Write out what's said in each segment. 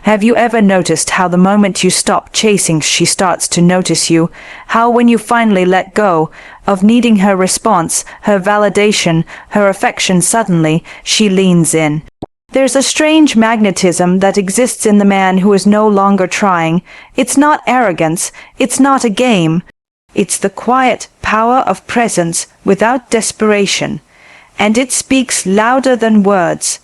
Have you ever noticed how the moment you stop chasing, she starts to notice you? How when you finally let go of needing her response, her validation, her affection, suddenly she leans in. There's a strange magnetism that exists in the man who is no longer trying. It's not arrogance, it's not a game. It's the quiet power of presence without desperation. And it speaks louder than words.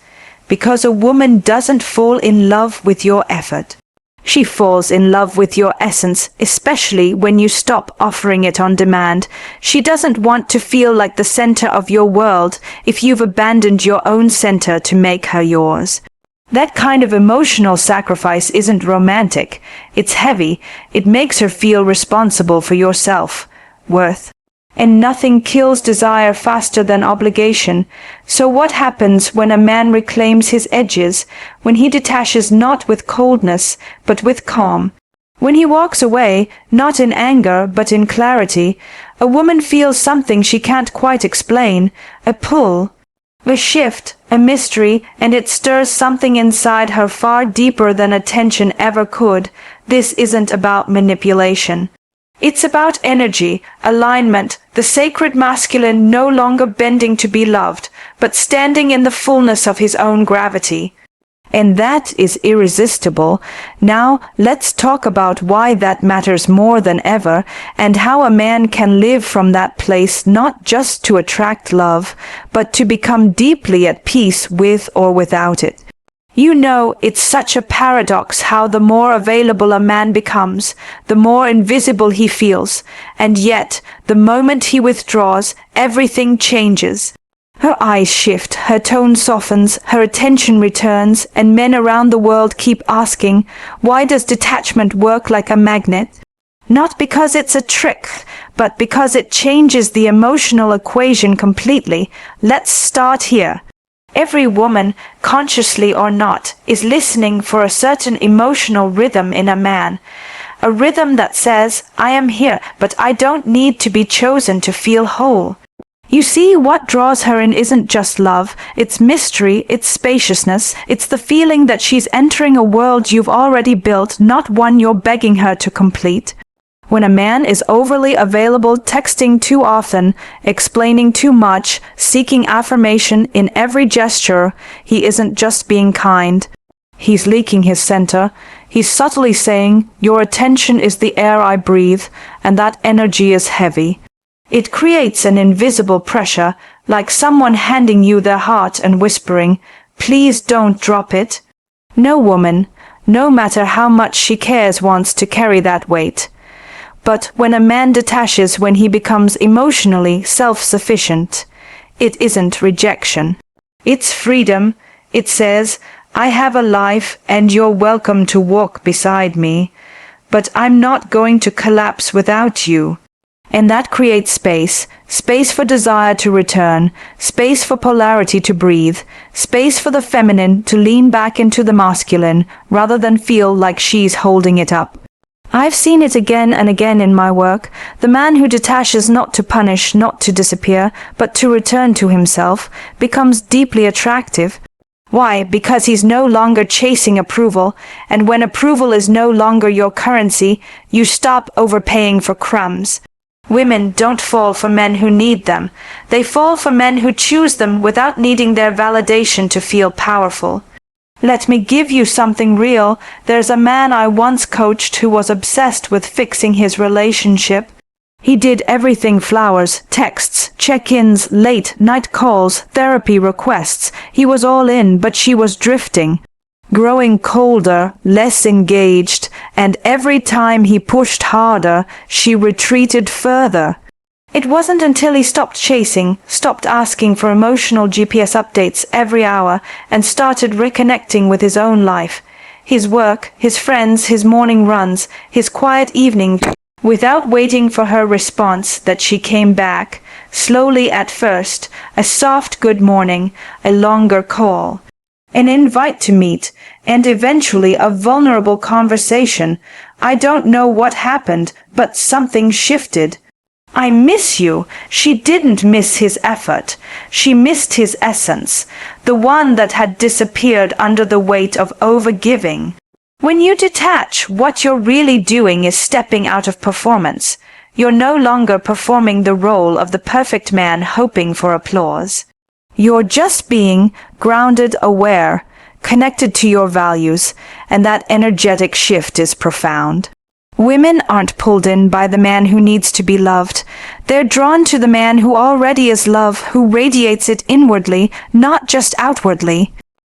Because a woman doesn't fall in love with your effort. She falls in love with your essence, especially when you stop offering it on demand. She doesn't want to feel like the center of your world if you've abandoned your own center to make her yours. That kind of emotional sacrifice isn't romantic. It's heavy. It makes her feel responsible for your self-worth. And nothing kills desire faster than obligation. So what happens when a man reclaims his edges, when he detaches not with coldness, but with calm? When he walks away, not in anger, but in clarity, a woman feels something she can't quite explain, a pull, a shift, a mystery, and it stirs something inside her far deeper than attention ever could. This isn't about manipulation. It's about energy, alignment, the sacred masculine no longer bending to be loved, but standing in the fullness of his own gravity. And that is irresistible. Now let's talk about why that matters more than ever, and how a man can live from that place not just to attract love, but to become deeply at peace with or without it. You know, it's such a paradox how the more available a man becomes, the more invisible he feels, and yet, the moment he withdraws, everything changes. Her eyes shift, her tone softens, her attention returns, and men around the world keep asking, why does detachment work like a magnet? Not because it's a trick, but because it changes the emotional equation completely. Let's start here. Every woman, consciously or not, is listening for a certain emotional rhythm in a man. A rhythm that says, I am here, but I don't need to be chosen to feel whole. You see, what draws her in isn't just love, it's mystery, it's spaciousness, it's the feeling that she's entering a world you've already built, not one you're begging her to complete. When a man is overly available, texting too often, explaining too much, seeking affirmation in every gesture, he isn't just being kind. He's leaking his center. He's subtly saying, your attention is the air I breathe, and that energy is heavy. It creates an invisible pressure, like someone handing you their heart and whispering, please don't drop it. No woman, no matter how much she cares, wants to carry that weight. But when a man detaches, when he becomes emotionally self-sufficient, it isn't rejection. It's freedom. It says, I have a life and you're welcome to walk beside me, but I'm not going to collapse without you. And that creates space, space for desire to return, space for polarity to breathe, space for the feminine to lean back into the masculine rather than feel like she's holding it up. I've seen it again and again in my work. The man who detaches not to punish, not to disappear, but to return to himself, becomes deeply attractive. Why? Because he's no longer chasing approval, and when approval is no longer your currency, you stop overpaying for crumbs. Women don't fall for men who need them. They fall for men who choose them without needing their validation to feel powerful. Let me give you something real. There's a man I once coached who was obsessed with fixing his relationship. He did everything: flowers, texts, check-ins, late-night calls, therapy requests. He was all in, but she was drifting, growing colder, less engaged, and every time he pushed harder, she retreated further. It wasn't until he stopped chasing, stopped asking for emotional GPS updates every hour, and started reconnecting with his own life, his work, his friends, his morning runs, his quiet evening, without waiting for her response, that she came back, slowly at first, a soft good morning, a longer call, an invite to meet, and eventually a vulnerable conversation. I don't know what happened, but something shifted. I miss you. She didn't miss his effort. She missed his essence, the one that had disappeared under the weight of overgiving. When you detach, what you're really doing is stepping out of performance. You're no longer performing the role of the perfect man hoping for applause. You're just being grounded, aware, connected to your values, and that energetic shift is profound. Women aren't pulled in by the man who needs to be loved. They're drawn to the man who already is love, who radiates it inwardly, not just outwardly.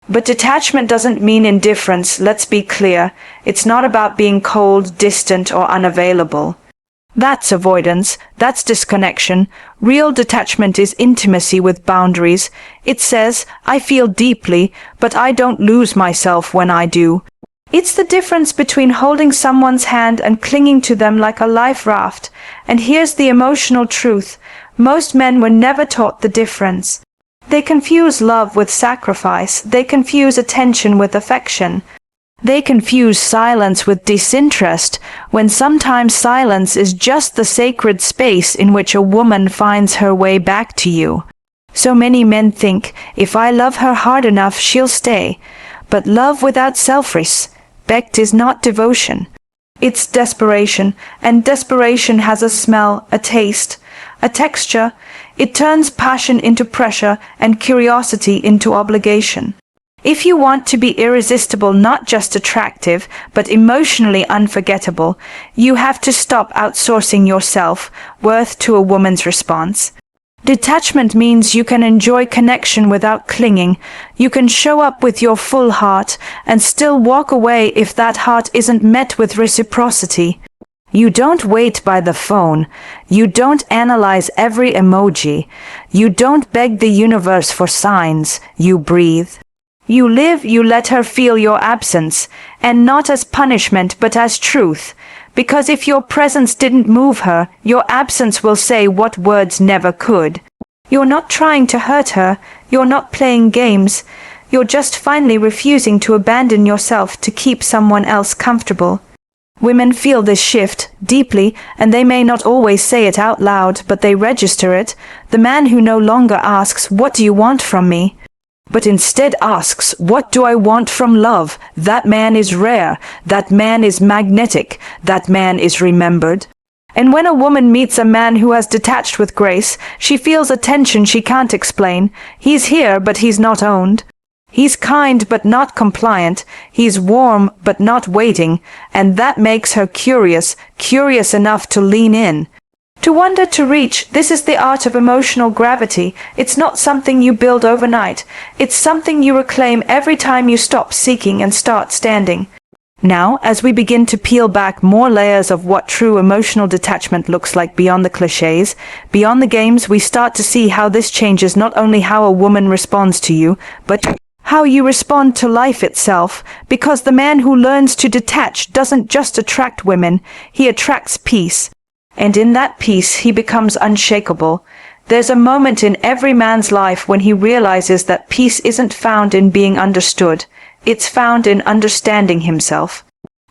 But detachment doesn't mean indifference, let's be clear. It's not about being cold, distant, or unavailable. That's avoidance, that's disconnection. Real detachment is intimacy with boundaries. It says, I feel deeply, but I don't lose myself when I do. It's the difference between holding someone's hand and clinging to them like a life raft. And here's the emotional truth. Most men were never taught the difference. They confuse love with sacrifice. They confuse attention with affection. They confuse silence with disinterest, when sometimes silence is just the sacred space in which a woman finds her way back to you. So many men think, if I love her hard enough, she'll stay. But love without self-respect is not devotion. It's desperation, and desperation has a smell, a taste, a texture. It turns passion into pressure and curiosity into obligation. If you want to be irresistible, not just attractive, but emotionally unforgettable, you have to stop outsourcing your self-worth to a woman's response. Detachment means you can enjoy connection without clinging. You can show up with your full heart and still walk away if that heart isn't met with reciprocity. You don't wait by the phone. You don't analyze every emoji. You don't beg the universe for signs. You breathe. You live, you let her feel your absence, and not as punishment but as truth. Because if your presence didn't move her, your absence will say what words never could. You're not trying to hurt her. You're not playing games. You're just finally refusing to abandon yourself to keep someone else comfortable. Women feel this shift deeply, and they may not always say it out loud, but they register it. The man who no longer asks, "What do you want from me?" but instead asks, "What do I want from love?" That man is rare. That man is magnetic. That man is remembered. And when a woman meets a man who has detached with grace, she feels a tension she can't explain. He's here, but he's not owned. He's kind but not compliant. He's warm but not waiting, and that makes her curious enough to lean in. To wonder, to reach, this is the art of emotional gravity. It's not something you build overnight. It's something you reclaim every time you stop seeking and start standing. Now, as we begin to peel back more layers of what true emotional detachment looks like beyond the cliches, beyond the games, we start to see how this changes not only how a woman responds to you, but how you respond to life itself, because the man who learns to detach doesn't just attract women, he attracts peace. And in that peace, he becomes unshakable. There's a moment in every man's life when he realizes that peace isn't found in being understood. It's found in understanding himself.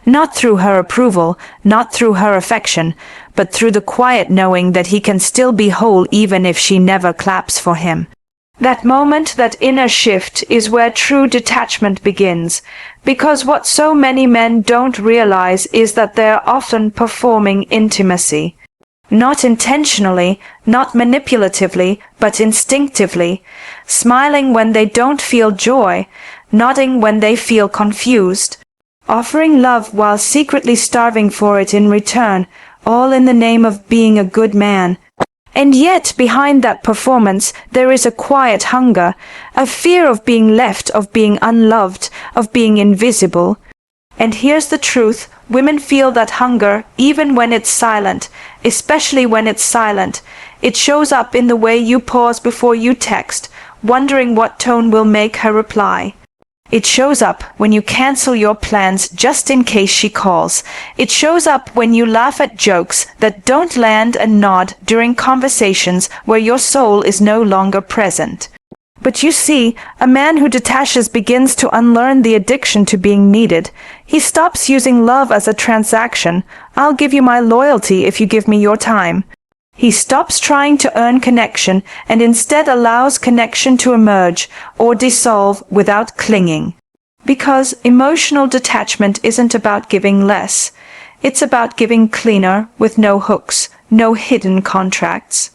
Not through her approval, not through her affection, but through the quiet knowing that he can still be whole even if she never claps for him. That moment, that inner shift, is where true detachment begins, because what so many men don't realize is that they're often performing intimacy. Not intentionally, not manipulatively, but instinctively, smiling when they don't feel joy, nodding when they feel confused, offering love while secretly starving for it in return, all in the name of being a good man. And yet, behind that performance, there is a quiet hunger, a fear of being left, of being unloved, of being invisible. And here's the truth, women feel that hunger even when it's silent, especially when it's silent. It shows up in the way you pause before you text, wondering what tone will make her reply. It shows up when you cancel your plans just in case she calls. It shows up when you laugh at jokes that don't land and nod during conversations where your soul is no longer present. But you see, a man who detaches begins to unlearn the addiction to being needed. He stops using love as a transaction. I'll give you my loyalty if you give me your time. He stops trying to earn connection and instead allows connection to emerge or dissolve without clinging. Because emotional detachment isn't about giving less. It's about giving cleaner, with no hooks, no hidden contracts.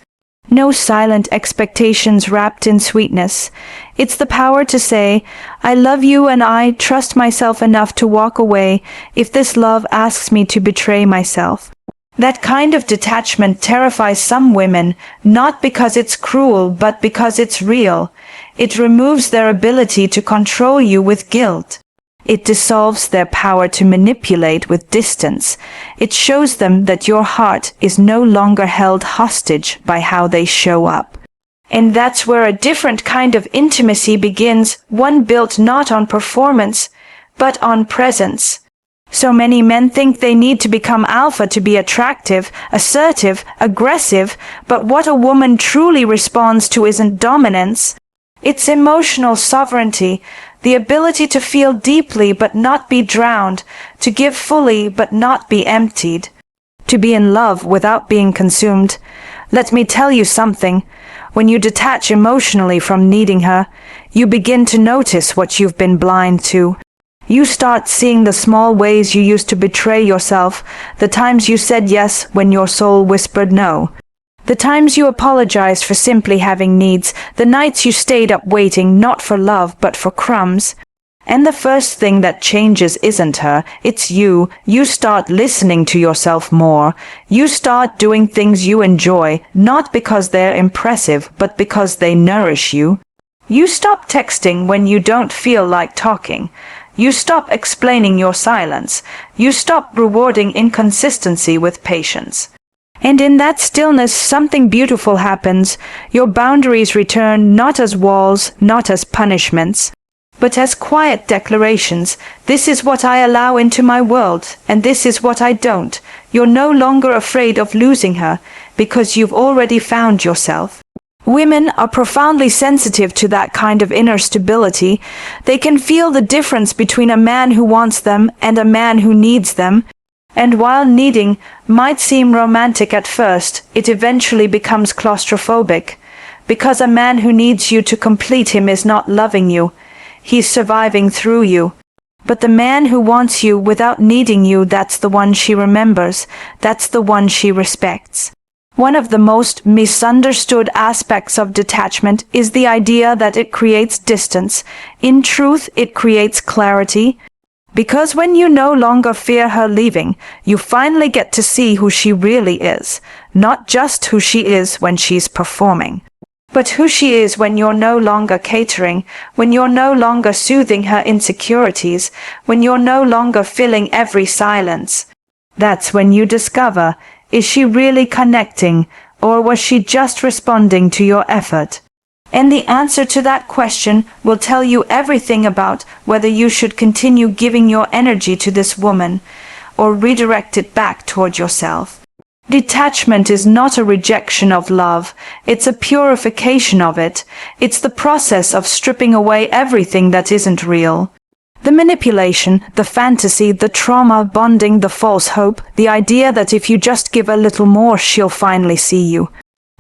No silent expectations wrapped in sweetness. It's the power to say, I love you and I trust myself enough to walk away if this love asks me to betray myself. That kind of detachment terrifies some women, not because it's cruel, but because it's real. It removes their ability to control you with guilt. It dissolves their power to manipulate with distance. It shows them that your heart is no longer held hostage by how they show up. And that's where a different kind of intimacy begins, one built not on performance, but on presence. So many men think they need to become alpha to be attractive, assertive, aggressive, but what a woman truly responds to isn't dominance. It's emotional sovereignty, the ability to feel deeply but not be drowned, to give fully but not be emptied, to be in love without being consumed. Let me tell you something. When you detach emotionally from needing her, you begin to notice what you've been blind to. You start seeing the small ways you used to betray yourself, the times you said yes when your soul whispered no. The times you apologized for simply having needs, the nights you stayed up waiting not for love but for crumbs. And the first thing that changes isn't her, it's you. You start listening to yourself more. You start doing things you enjoy, not because they're impressive, but because they nourish you. You stop texting when you don't feel like talking. You stop explaining your silence. You stop rewarding inconsistency with patience. And in that stillness, something beautiful happens. Your boundaries return not as walls, not as punishments, but as quiet declarations. This is what I allow into my world, and this is what I don't. You're no longer afraid of losing her, because you've already found yourself. Women are profoundly sensitive to that kind of inner stability. They can feel the difference between a man who wants them and a man who needs them. And while needing might seem romantic at first, it eventually becomes claustrophobic, because a man who needs you to complete him is not loving you. He's surviving through you. But the man who wants you without needing you, that's the one she remembers. That's the one she respects. One of the most misunderstood aspects of detachment is the idea that it creates distance. In truth, it creates clarity. Because when you no longer fear her leaving, you finally get to see who she really is, not just who she is when she's performing, but who she is when you're no longer catering, when you're no longer soothing her insecurities, when you're no longer filling every silence. That's when you discover, is she really connecting, or was she just responding to your effort? And the answer to that question will tell you everything about whether you should continue giving your energy to this woman or redirect it back toward yourself. Detachment is not a rejection of love, it's a purification of it. It's the process of stripping away everything that isn't real. The manipulation, the fantasy, the trauma bonding, the false hope, the idea that if you just give a little more, she'll finally see you.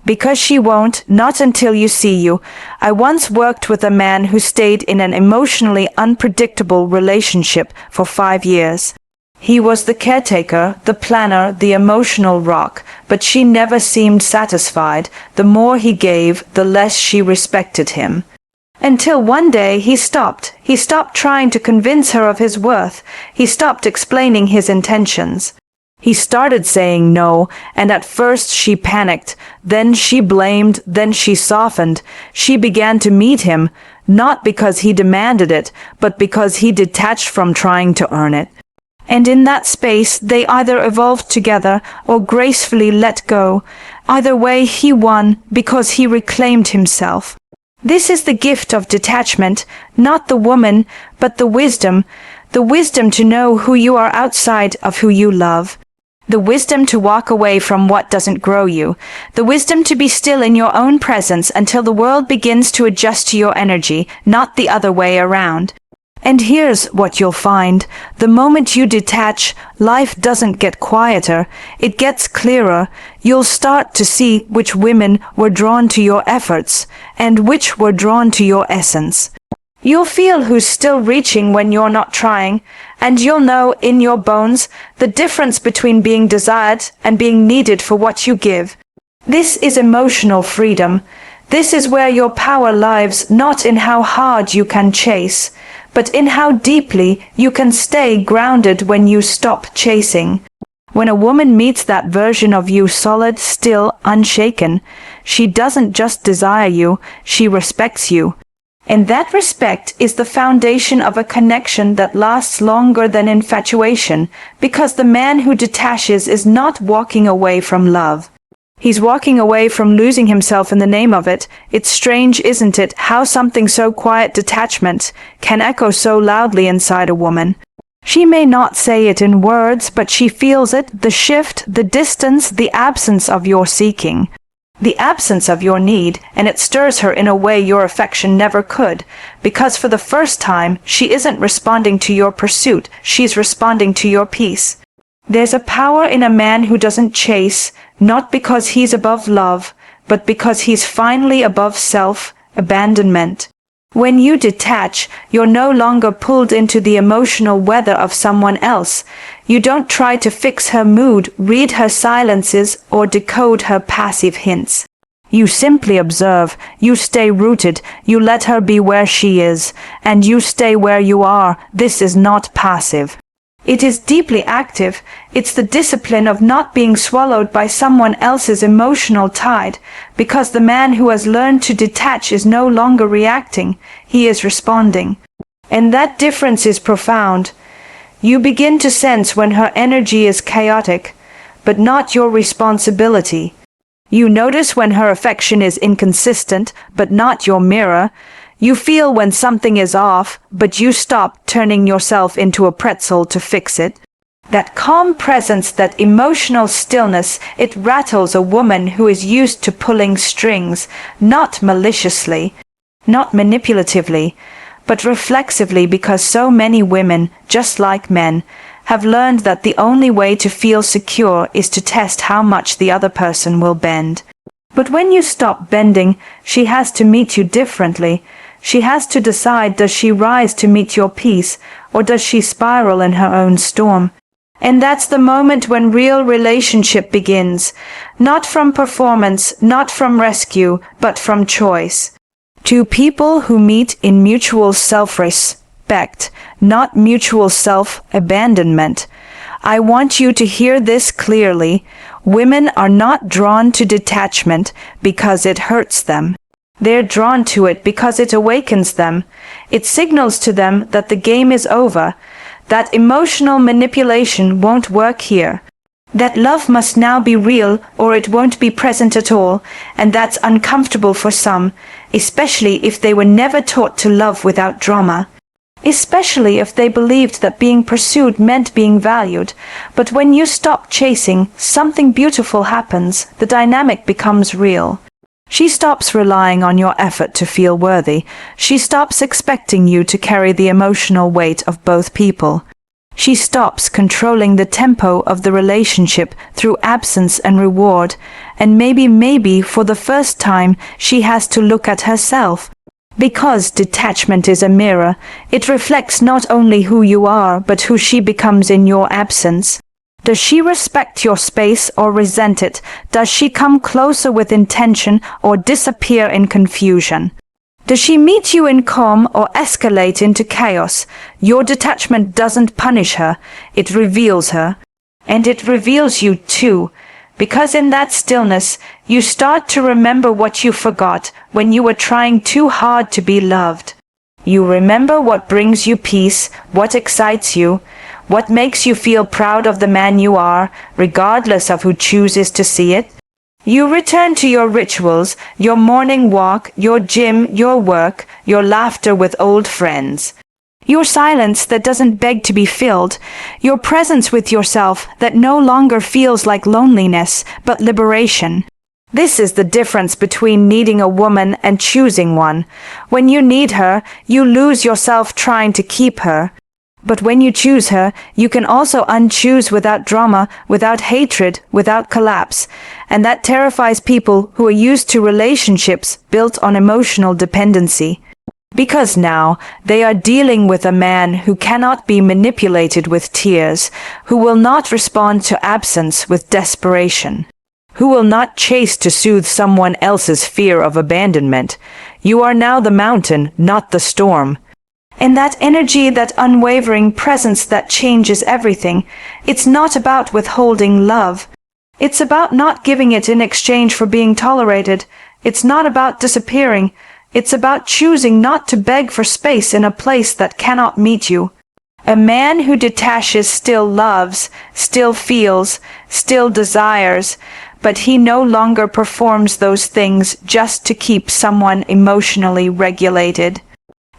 Because she won't, not until you see you. I once worked with a man who stayed in an emotionally unpredictable relationship for 5 years. He was the caretaker, the planner, the emotional rock, but she never seemed satisfied. The more he gave, the less she respected him. Until one day he stopped. He stopped trying to convince her of his worth. He stopped explaining his intentions. He started saying no, and at first she panicked. Then she blamed, then she softened. She began to meet him, not because he demanded it, but because he detached from trying to earn it. And in that space, they either evolved together or gracefully let go. Either way, he won because he reclaimed himself. This is the gift of detachment, not the woman, but the wisdom to know who you are outside of who you love. The wisdom to walk away from what doesn't grow you. The wisdom to be still in your own presence until the world begins to adjust to your energy, not the other way around. And here's what you'll find. The moment you detach, life doesn't get quieter. It gets clearer. You'll start to see which women were drawn to your efforts and which were drawn to your essence. You'll feel who's still reaching when you're not trying, and you'll know in your bones the difference between being desired and being needed for what you give. This is emotional freedom. This is where your power lies, not in how hard you can chase, but in how deeply you can stay grounded when you stop chasing. When a woman meets that version of you solid, still, unshaken, she doesn't just desire you, she respects you. And that respect is the foundation of a connection that lasts longer than infatuation, because the man who detaches is not walking away from love. He's walking away from losing himself in the name of it. It's strange, isn't it, how something so quiet, detachment, can echo so loudly inside a woman. She may not say it in words, but she feels it, the shift, the distance, the absence of your seeking. The absence of your need, and it stirs her in a way your affection never could, because for the first time she isn't responding to your pursuit, she's responding to your peace. There's a power in a man who doesn't chase, not because he's above love, but because he's finally above self-abandonment. When you detach, you're no longer pulled into the emotional weather of someone else. You don't try to fix her mood, read her silences, or decode her passive hints. You simply observe, you stay rooted, you let her be where she is, and you stay where you are. This is not passive. It is deeply active. It's the discipline of not being swallowed by someone else's emotional tide, because the man who has learned to detach is no longer reacting, he is responding. And that difference is profound. You begin to sense when her energy is chaotic, but not your responsibility. You notice when her affection is inconsistent, but not your mirror. You feel when something is off, but you stop turning yourself into a pretzel to fix it. That calm presence, that emotional stillness, it rattles a woman who is used to pulling strings, not maliciously, not manipulatively, but reflexively, because so many women, just like men, have learned that the only way to feel secure is to test how much the other person will bend. But when you stop bending, she has to meet you differently. She has to decide, does she rise to meet your peace, or does she spiral in her own storm? And that's the moment when real relationship begins, not from performance, not from rescue, but from choice. Two people who meet in mutual self-respect, not mutual self-abandonment. I want you to hear this clearly. Women are not drawn to detachment because it hurts them. They're drawn to it because it awakens them. It signals to them that the game is over, that emotional manipulation won't work here, that love must now be real or it won't be present at all, and that's uncomfortable for some, especially if they were never taught to love without drama. Especially if they believed that being pursued meant being valued. But when you stop chasing, something beautiful happens. The dynamic becomes real. She stops relying on your effort to feel worthy. She stops expecting you to carry the emotional weight of both people. She stops controlling the tempo of the relationship through absence and reward, and maybe for the first time she has to look at herself. Because detachment is a mirror, it reflects not only who you are, but who she becomes in your absence. Does she respect your space or resent it? Does she come closer with intention or disappear in confusion? Does she meet you in calm or escalate into chaos? Your detachment doesn't punish her, it reveals her. And it reveals you too, because in that stillness, you start to remember what you forgot when you were trying too hard to be loved. You remember what brings you peace, what excites you, what makes you feel proud of the man you are, regardless of who chooses to see it. You return to your rituals, your morning walk, your gym, your work, your laughter with old friends. Your silence that doesn't beg to be filled, your presence with yourself that no longer feels like loneliness, but liberation. This is the difference between needing a woman and choosing one. When you need her, you lose yourself trying to keep her. But when you choose her, you can also unchoose without drama, without hatred, without collapse. And that terrifies people who are used to relationships built on emotional dependency. Because now they are dealing with a man who cannot be manipulated with tears, who will not respond to absence with desperation, who will not chase to soothe someone else's fear of abandonment. You are now the mountain, not the storm. And that energy, that unwavering presence that changes everything, it's not about withholding love. It's about not giving it in exchange for being tolerated. It's not about disappearing. It's about choosing not to beg for space in a place that cannot meet you. A man who detaches still loves, still feels, still desires, but he no longer performs those things just to keep someone emotionally regulated.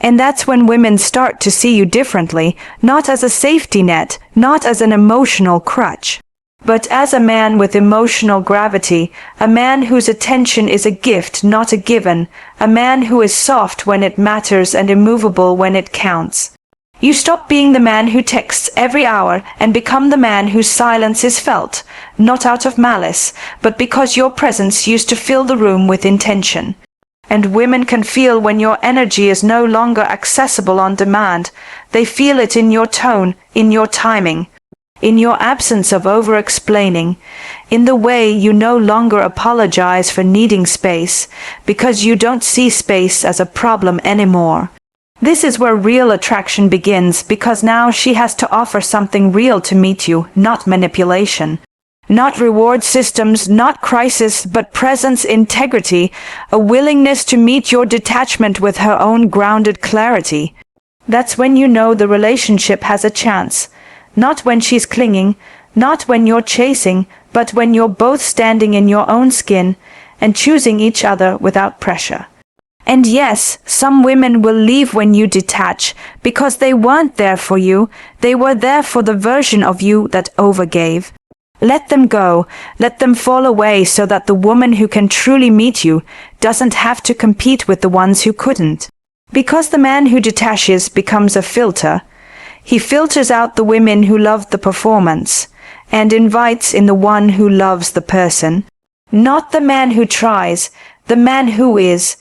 And that's when women start to see you differently, not as a safety net, not as an emotional crutch, but as a man with emotional gravity, a man whose attention is a gift, not a given, a man who is soft when it matters and immovable when it counts. You stop being the man who texts every hour and become the man whose silence is felt, not out of malice, but because your presence used to fill the room with intention. And women can feel when your energy is no longer accessible on demand. They feel it in your tone, in your timing, in your absence of over-explaining, in the way you no longer apologize for needing space, because you don't see space as a problem anymore. This is where real attraction begins, because now she has to offer something real to meet you, not manipulation. Not reward systems, not crisis, but presence, integrity, a willingness to meet your detachment with her own grounded clarity. That's when you know the relationship has a chance. Not when she's clinging, not when you're chasing, but when you're both standing in your own skin and choosing each other without pressure. And yes, some women will leave when you detach, because they weren't there for you, they were there for the version of you that overgave. Let them go, let them fall away so that the woman who can truly meet you doesn't have to compete with the ones who couldn't. Because the man who detaches becomes a filter, he filters out the women who love the performance and invites in the one who loves the person. Not the man who tries, the man who is.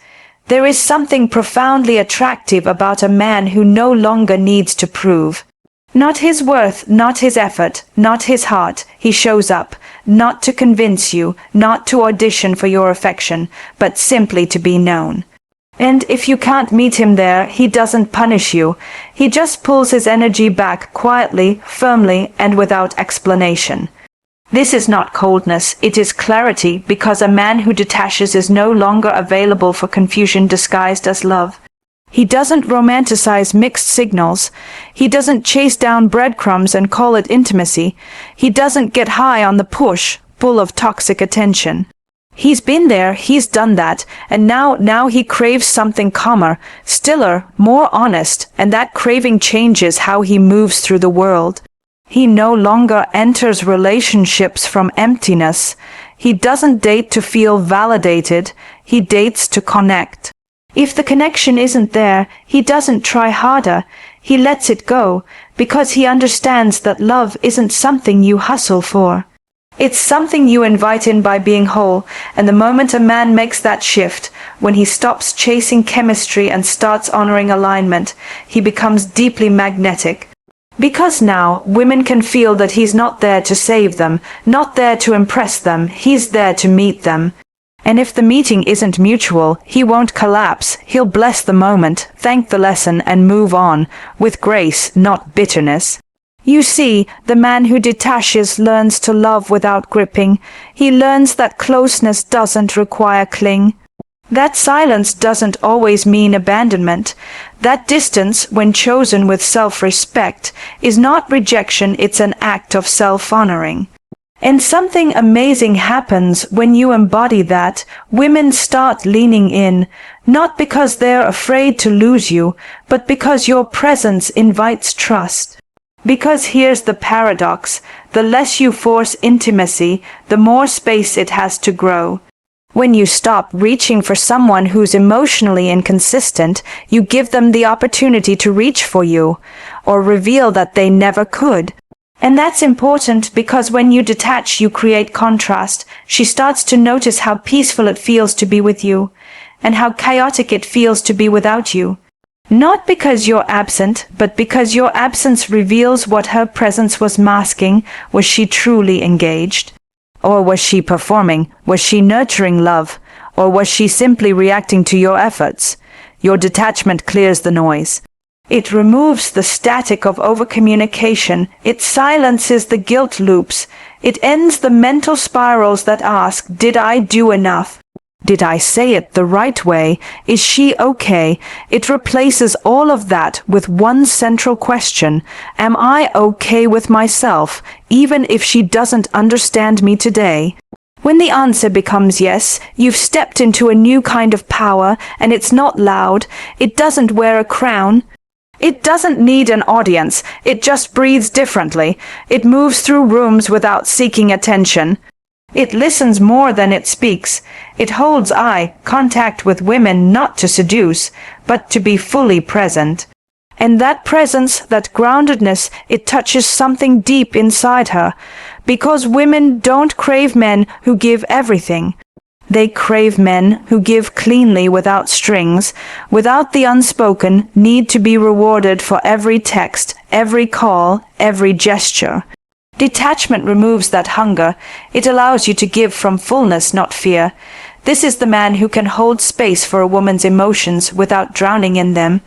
There is something profoundly attractive about a man who no longer needs to prove. Not his worth, not his effort, not his heart. He shows up, not to convince you, not to audition for your affection, but simply to be known. And if you can't meet him there, he doesn't punish you. He just pulls his energy back quietly, firmly, and without explanation. This is not coldness, it is clarity, because a man who detaches is no longer available for confusion disguised as love. He doesn't romanticize mixed signals. He doesn't chase down breadcrumbs and call it intimacy. He doesn't get high on the push, full of toxic attention. He's been there, he's done that, and now he craves something calmer, stiller, more honest, and that craving changes how he moves through the world. He no longer enters relationships from emptiness. He doesn't date to feel validated, he dates to connect. If the connection isn't there, he doesn't try harder. He lets it go, because he understands that love isn't something you hustle for. It's something you invite in by being whole, and the moment a man makes that shift, when he stops chasing chemistry and starts honoring alignment, he becomes deeply magnetic. Because now, women can feel that he's not there to save them, not there to impress them, he's there to meet them. And if the meeting isn't mutual, he won't collapse. He'll bless the moment, thank the lesson, and move on, with grace, not bitterness. You see, the man who detaches learns to love without gripping. He learns that closeness doesn't require cling. That silence doesn't always mean abandonment. That distance, when chosen with self-respect, is not rejection, it's an act of self-honoring. And something amazing happens when you embody that. Women start leaning in, not because they're afraid to lose you, but because your presence invites trust. Because here's the paradox, the less you force intimacy, the more space it has to grow. When you stop reaching for someone who's emotionally inconsistent, you give them the opportunity to reach for you, or reveal that they never could. And that's important because when you detach, you create contrast. She starts to notice how peaceful it feels to be with you, and how chaotic it feels to be without you. Not because you're absent, but because your absence reveals what her presence was masking. Was she truly engaged? Or was she performing? Was she nurturing love? Or was she simply reacting to your efforts? Your detachment clears the noise. It removes the static of overcommunication. It silences the guilt loops. It ends the mental spirals that ask, did I do enough? Did I say it the right way? Is she okay? It replaces all of that with one central question. Am I okay with myself, even if she doesn't understand me today? When the answer becomes yes, you've stepped into a new kind of power, and it's not loud. It doesn't wear a crown. It doesn't need an audience. It just breathes differently. It moves through rooms without seeking attention. It listens more than it speaks. It holds eye contact with women not to seduce, but to be fully present. And that presence, that groundedness, it touches something deep inside her. Because women don't crave men who give everything. They crave men who give cleanly without strings, without the unspoken need to be rewarded for every text, every call, every gesture. Detachment removes that hunger. It allows you to give from fullness, not fear. This is the man who can hold space for a woman's emotions without drowning in them,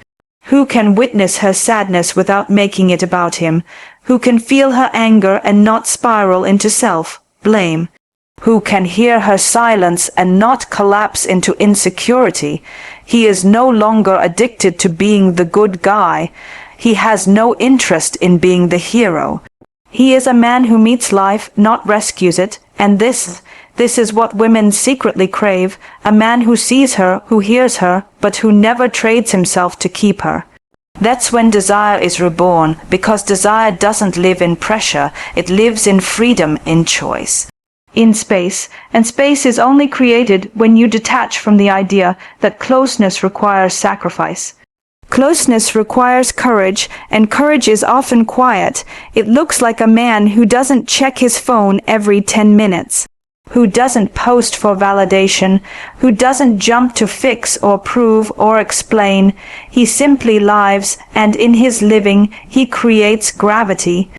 who can witness her sadness without making it about him, who can feel her anger and not spiral into self-blame, who can hear her silence and not collapse into insecurity. He is no longer addicted to being the good guy. He has no interest in being the hero. He is a man who meets life, not rescues it, and this is what women secretly crave, a man who sees her, who hears her, but who never trades himself to keep her. That's when desire is reborn, because desire doesn't live in pressure, it lives in freedom, in choice. In space, and space is only created when you detach from the idea that closeness requires sacrifice. Closeness requires courage, and courage is often quiet. It looks like a man who doesn't check his phone every 10 minutes, who doesn't post for validation, who doesn't jump to fix or prove or explain. He simply lives, and in his living, he creates gravity.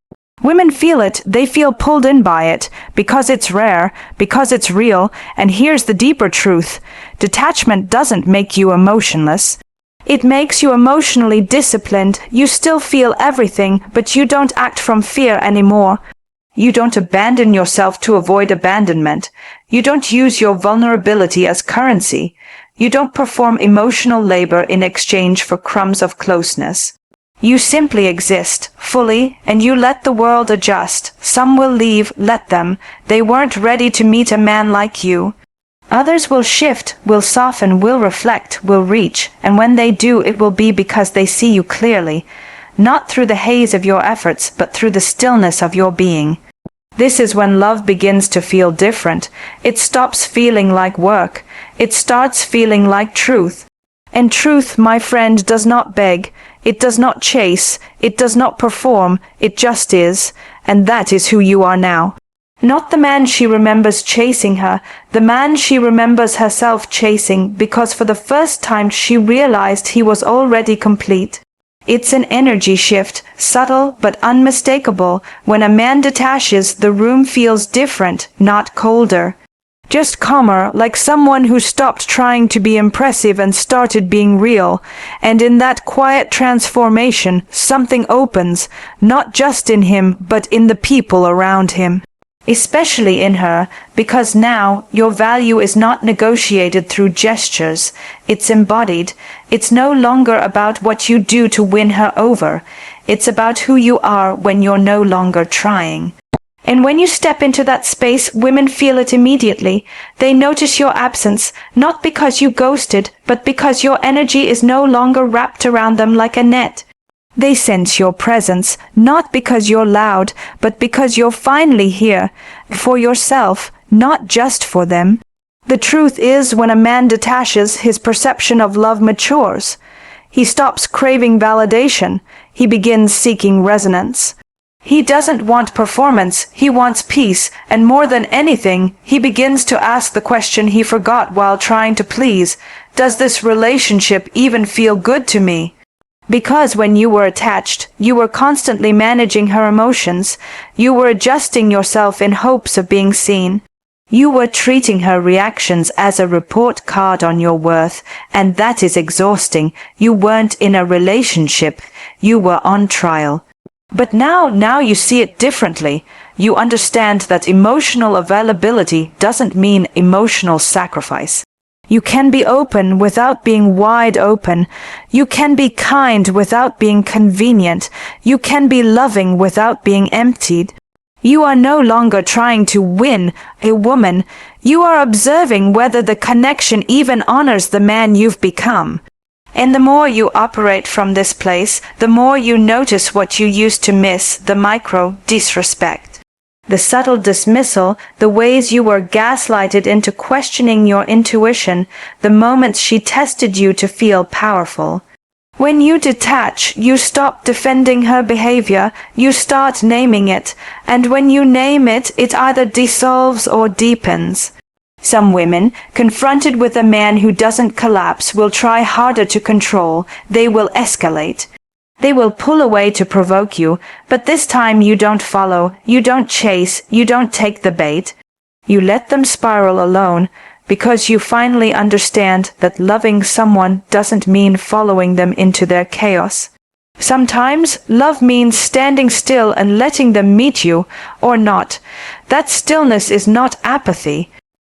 Women feel it, they feel pulled in by it, because it's rare, because it's real, and here's the deeper truth. Detachment doesn't make you emotionless. It makes you emotionally disciplined. You still feel everything, but you don't act from fear anymore. You don't abandon yourself to avoid abandonment. You don't use your vulnerability as currency. You don't perform emotional labor in exchange for crumbs of closeness. You simply exist, fully, and you let the world adjust. Some will leave, let them. They weren't ready to meet a man like you. Others will shift, will soften, will reflect, will reach, and when they do, it will be because they see you clearly, not through the haze of your efforts, but through the stillness of your being. This is when love begins to feel different. It stops feeling like work. It starts feeling like truth. And truth, my friend, does not beg. It does not chase. It does not perform. It just is. And that is who you are now. Not the man she remembers chasing her, the man she remembers herself chasing, because for the first time she realized he was already complete. It's an energy shift, subtle but unmistakable. When a man detaches, the room feels different, not colder. Just calmer, like someone who stopped trying to be impressive and started being real. And in that quiet transformation, something opens, not just in him, but in the people around him. Especially in her, because now your value is not negotiated through gestures, it's embodied. It's no longer about what you do to win her over. It's about who you are when you're no longer trying. And when you step into that space, women feel it immediately. They notice your absence, not because you ghosted, but because your energy is no longer wrapped around them like a net. They sense your presence, not because you're loud, but because you're finally here, for yourself, not just for them. The truth is, when a man detaches, his perception of love matures. He stops craving validation. He begins seeking resonance. He doesn't want performance, he wants peace, and more than anything, he begins to ask the question he forgot while trying to please. Does this relationship even feel good to me? Because when you were attached, you were constantly managing her emotions. You were adjusting yourself in hopes of being seen. You were treating her reactions as a report card on your worth, and that is exhausting. You weren't in a relationship. You were on trial. But now you see it differently. You understand that emotional availability doesn't mean emotional sacrifice. You can be open without being wide open. You can be kind without being convenient. You can be loving without being emptied. You are no longer trying to win a woman. You are observing whether the connection even honors the man you've become. And the more you operate from this place, the more you notice what you used to miss, the micro disrespect, the subtle dismissal, the ways you were gaslighted into questioning your intuition, the moments she tested you to feel powerful. When you detach, you stop defending her behavior, you start naming it, and when you name it, it either dissolves or deepens. Some women, confronted with a man who doesn't collapse, will try harder to control. They will escalate. They will pull away to provoke you, but this time you don't follow, you don't chase, you don't take the bait. You let them spiral alone, because you finally understand that loving someone doesn't mean following them into their chaos. Sometimes love means standing still and letting them meet you, or not. That stillness is not apathy.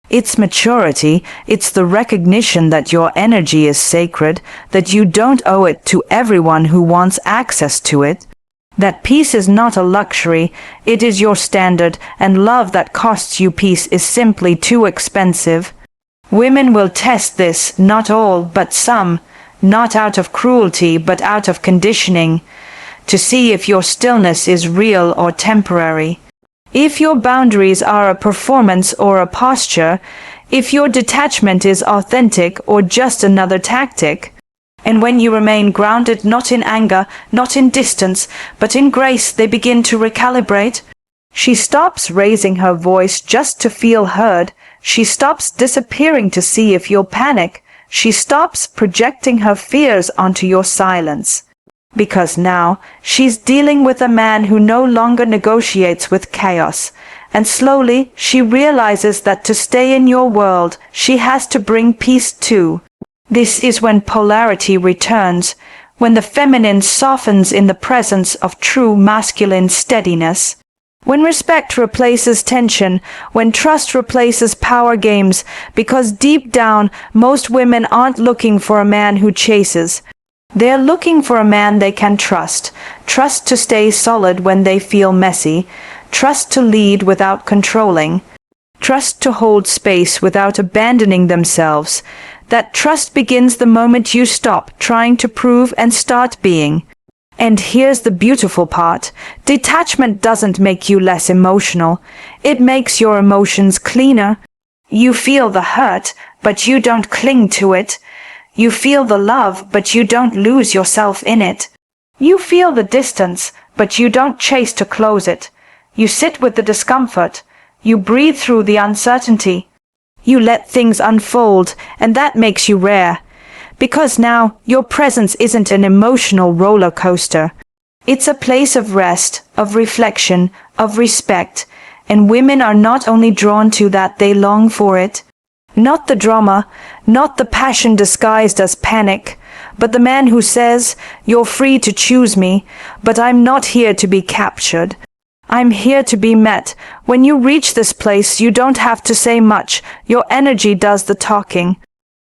It's maturity. It's the recognition that your energy is sacred, that you don't owe it to everyone who wants access to it. That peace is not a luxury, it is your standard, and love that costs you peace is simply too expensive. Women will test this, not all, but some, not out of cruelty, but out of conditioning, to see if your stillness is real or temporary. If your boundaries are a performance or a posture, if your detachment is authentic or just another tactic, and when you remain grounded not in anger, not in distance, but in grace, they begin to recalibrate. She stops raising her voice just to feel heard. She stops disappearing to see if you'll panic. She stops projecting her fears onto your silence. Because now she's dealing with a man who no longer negotiates with chaos, and slowly she realizes that to stay in your world, she has to bring peace too. This is when polarity returns, when the feminine softens in the presence of true masculine steadiness. When respect replaces tension, when trust replaces power games, because deep down most women aren't looking for a man who chases. They're looking for a man they can trust. Trust to stay solid when they feel messy. Trust to lead without controlling. Trust to hold space without abandoning themselves. That trust begins the moment you stop trying to prove and start being. And here's the beautiful part. Detachment doesn't make you less emotional. It makes your emotions cleaner. You feel the hurt, but you don't cling to it. You feel the love, but you don't lose yourself in it. You feel the distance, but you don't chase to close it. You sit with the discomfort. You breathe through the uncertainty. You let things unfold, and that makes you rare. Because now your presence isn't an emotional roller coaster. It's a place of rest, of reflection, of respect, and women are not only drawn to that, they long for it. Not the drama, not the passion disguised as panic, but the man who says, "You're free to choose me, but I'm not here to be captured. I'm here to be met." When you reach this place, you don't have to say much. Your energy does the talking.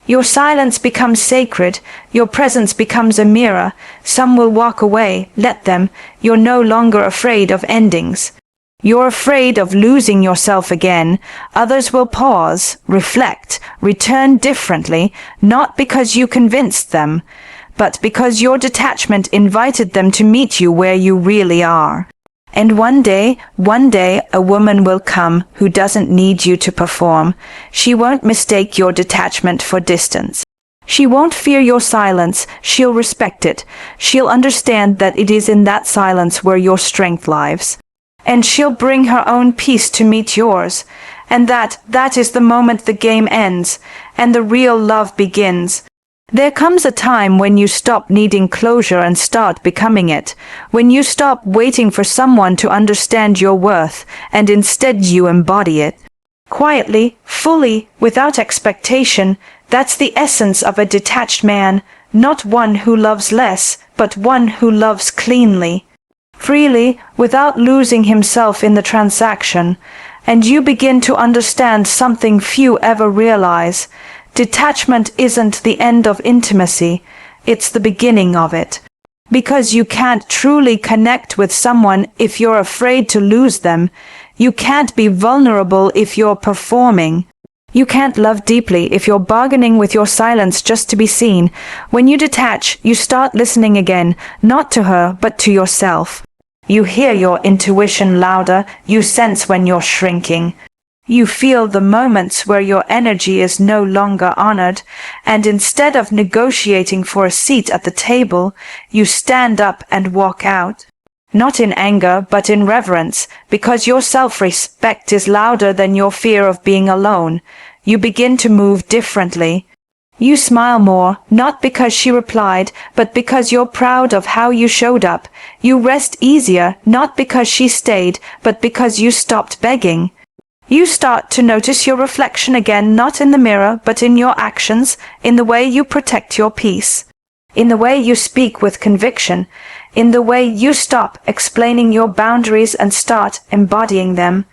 Your silence becomes sacred. Your presence becomes a mirror. Some will walk away. Let them. You're no longer afraid of endings. You're afraid of losing yourself again. Others will pause, reflect, return differently, not because you convinced them, but because your detachment invited them to meet you where you really are. And one day, a woman will come who doesn't need you to perform. She won't mistake your detachment for distance. She won't fear your silence. She'll respect it. She'll understand that it is in that silence where your strength lies. And she'll bring her own peace to meet yours. And that is the moment the game ends, and the real love begins. There comes a time when you stop needing closure and start becoming it, when you stop waiting for someone to understand your worth, and instead you embody it. Quietly, fully, without expectation. That's the essence of a detached man, not one who loves less, but one who loves cleanly, freely, without losing himself in the transaction. And you begin to understand something few ever realize. Detachment isn't the end of intimacy, it's the beginning of it. Because you can't truly connect with someone if you're afraid to lose them. You can't be vulnerable if you're performing. You can't love deeply if you're bargaining with your silence just to be seen. When you detach, you start listening again, not to her, but to yourself. You hear your intuition louder, you sense when you're shrinking. You feel the moments where your energy is no longer honored, and instead of negotiating for a seat at the table, you stand up and walk out. Not in anger, but in reverence, because your self-respect is louder than your fear of being alone. You begin to move differently. You smile more, not because she replied, but because you're proud of how you showed up. You rest easier, not because she stayed, but because you stopped begging. You start to notice your reflection again, not in the mirror, but in your actions, in the way you protect your peace, in the way you speak with conviction, in the way you stop explaining your boundaries and start embodying them.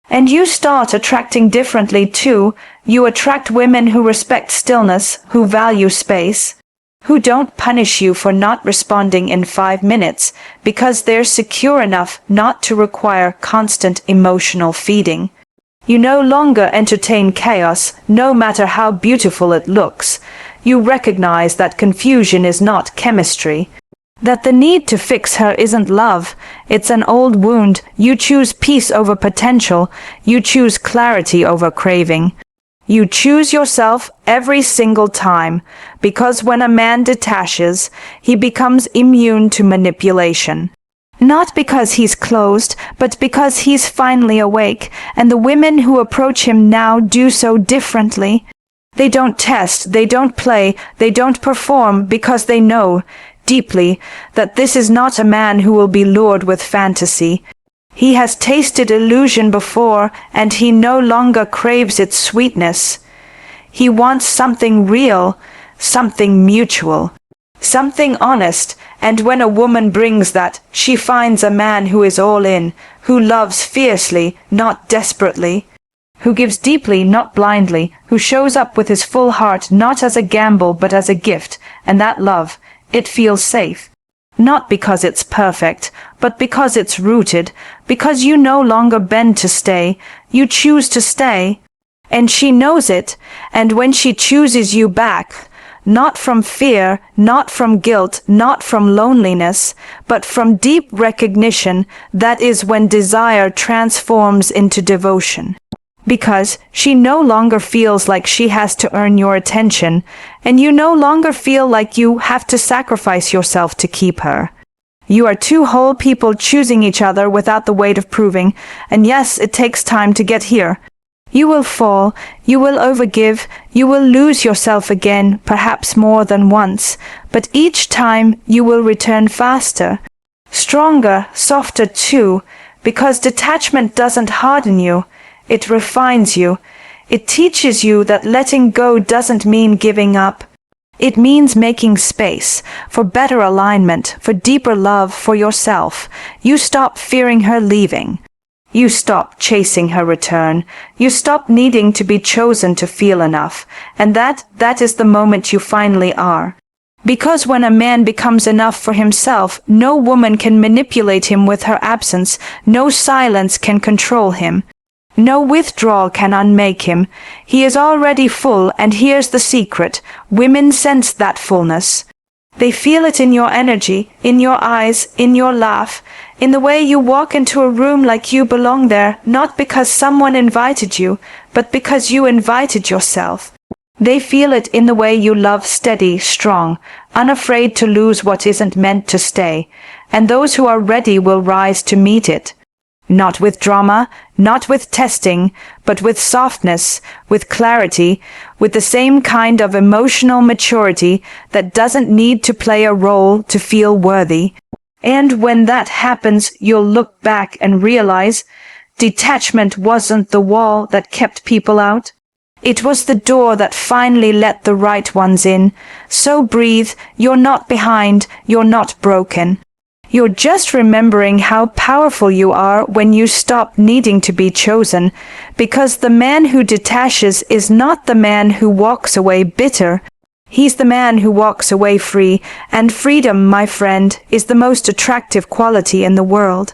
And you start attracting differently too. You attract women who respect stillness, who value space, who don't punish you for not responding in 5 minutes, because they're secure enough not to require constant emotional feeding. You no longer entertain chaos, no matter how beautiful it looks. You recognize that confusion is not chemistry, that the need to fix her isn't love, it's an old wound. You choose peace over potential, you choose clarity over craving. You choose yourself every single time, because when a man detaches, he becomes immune to manipulation. Not because he's closed, but because he's finally awake, and the women who approach him now do so differently. They don't test, they don't play, they don't perform, because they know, deeply, that this is not a man who will be lured with fantasy. He has tasted illusion before, and he no longer craves its sweetness. He wants something real, something mutual, something honest. And when a woman brings that, she finds a man who is all in, who loves fiercely, not desperately, who gives deeply, not blindly, who shows up with his full heart, not as a gamble, but as a gift. And that love, it feels safe. Not because it's perfect, but because it's rooted, because you no longer bend to stay, you choose to stay. And she knows it, and when she chooses you back, not from fear, not from guilt, not from loneliness, but from deep recognition, that is when desire transforms into devotion. Because she no longer feels like she has to earn your attention, and you no longer feel like you have to sacrifice yourself to keep her. You are two whole people choosing each other without the weight of proving, and yes, it takes time to get here. You will fall, you will overgive, you will lose yourself again, perhaps more than once, but each time you will return faster, stronger, softer too, because detachment doesn't harden you, it refines you. It teaches you that letting go doesn't mean giving up. It means making space for better alignment, for deeper love for yourself. You stop fearing her leaving. You stop chasing her return. You stop needing to be chosen to feel enough. And that is the moment you finally are. Because when a man becomes enough for himself, no woman can manipulate him with her absence. No silence can control him. No withdrawal can unmake him. He is already full, and here's the secret. Women sense that fullness. They feel it in your energy, in your eyes, in your laugh, in the way you walk into a room like you belong there, not because someone invited you, but because you invited yourself. They feel it in the way you love steady, strong, unafraid to lose what isn't meant to stay, and those who are ready will rise to meet it. Not with drama, not with testing, but with softness, with clarity, with the same kind of emotional maturity that doesn't need to play a role to feel worthy. And when that happens, you'll look back and realize detachment wasn't the wall that kept people out. It was the door that finally let the right ones in. So breathe, you're not behind, you're not broken. You're just remembering how powerful you are when you stop needing to be chosen, because the man who detaches is not the man who walks away bitter. He's the man who walks away free, and freedom, my friend, is the most attractive quality in the world.